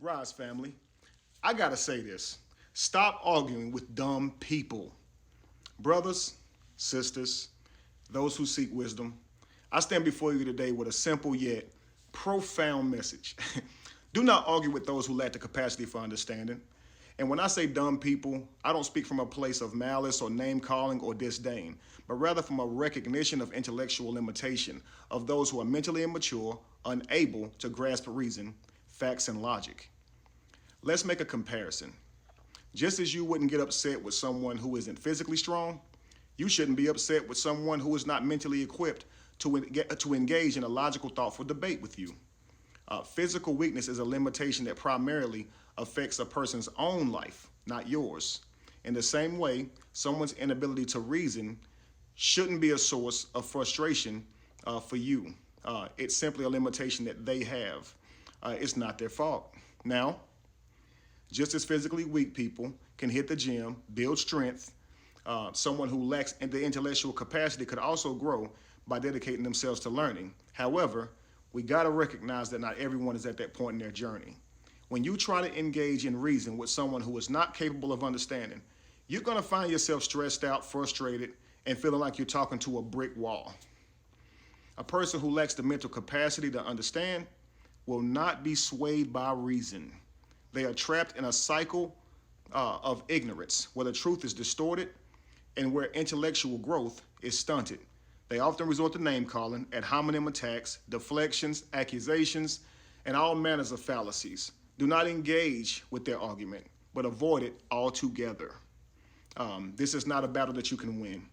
Rise, family. I gotta say this. Stop arguing with dumb people. Brothers, sisters, those who seek wisdom, I stand before you today with a simple yet profound message. Do not argue with those who lack the capacity for understanding. And when I say dumb people, I don't speak from a place of malice or name calling or disdain, but rather from a recognition of intellectual limitation of those who are mentally immature, unable to grasp reason, facts, and logic. Let's make a comparison. Just as you wouldn't get upset with someone who isn't physically strong, you shouldn't be upset with someone who is not mentally equipped to engage in a logical, thoughtful debate with you. Physical weakness is a limitation that primarily affects a person's own life, not yours. In the same way, someone's inability to reason shouldn't be a source of frustration for you. It's simply a limitation that they have. It's not their fault. Now, just as physically weak people can hit the gym, build strength, someone who lacks the intellectual capacity could also grow by dedicating themselves to learning. However, we got to recognize that not everyone is at that point in their journey. When you try to engage in reason with someone who is not capable of understanding, you're going to find yourself stressed out, frustrated, and feeling like you're talking to a brick wall. A person who lacks the mental capacity to understand will not be swayed by reason. They are trapped in a cycle of ignorance where the truth is distorted and where intellectual growth is stunted. They often resort to name calling, ad hominem attacks, deflections, accusations, and all manners of fallacies. Do not engage with their argument, but avoid it altogether. This is not a battle that you can win,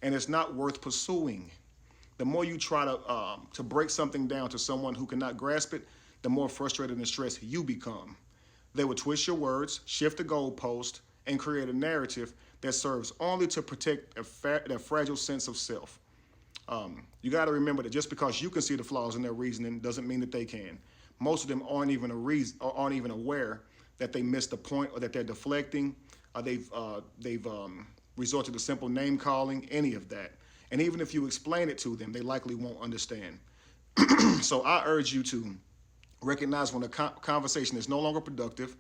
and it's not worth pursuing. The more you try to break something down to someone who cannot grasp it, the more frustrated and stressed you become. They will twist your words, shift the goalpost, and create a narrative that serves only to protect their fragile sense of self. You got to remember that just because you can see the flaws in their reasoning doesn't mean that they can. Most of them aren't even aware that they missed the point or that they're deflecting. They've resorted to simple name calling, any of that. And even if you explain it to them, they likely won't understand. So I urge you to recognize when a conversation is no longer productive.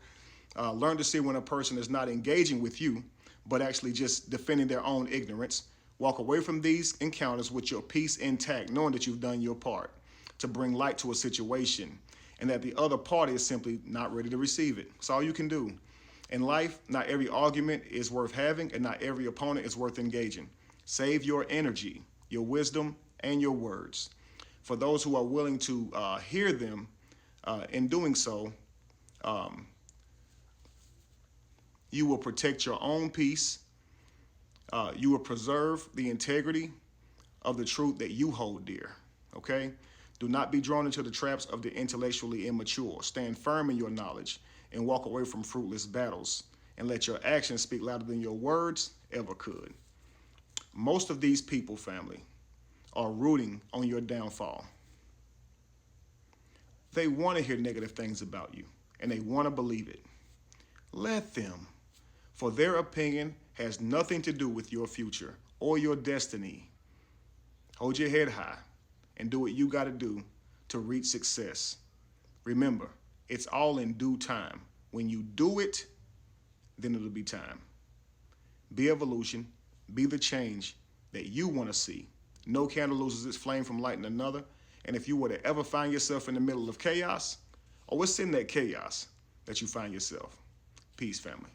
Learn to see when a person is not engaging with you, but actually just defending their own ignorance. Walk away from these encounters with your peace intact, knowing that you've done your part to bring light to a situation and that the other party is simply not ready to receive it. It's all you can do. In life, not every argument is worth having and not every opponent is worth engaging. Save your energy, your wisdom, and your words. For those who are willing to hear them, in doing so, you will protect your own peace. You will preserve the integrity of the truth that you hold dear, okay? Do not be drawn into the traps of the intellectually immature. Stand firm in your knowledge and walk away from fruitless battles and let your actions speak louder than your words ever could. Most of these people, family, are rooting on your downfall. They want to hear negative things about you and they want to believe it. Let them, for their opinion has nothing to do with your future or your destiny. Hold your head high and do what you got to do to reach success. Remember, it's all in due time. When you do it, then it'll be time. Be evolution. Be the change that you want to see. No candle loses its flame from lighting another. And if you were to ever find yourself in the middle of chaos, or what's in that chaos that you find yourself? Peace, family.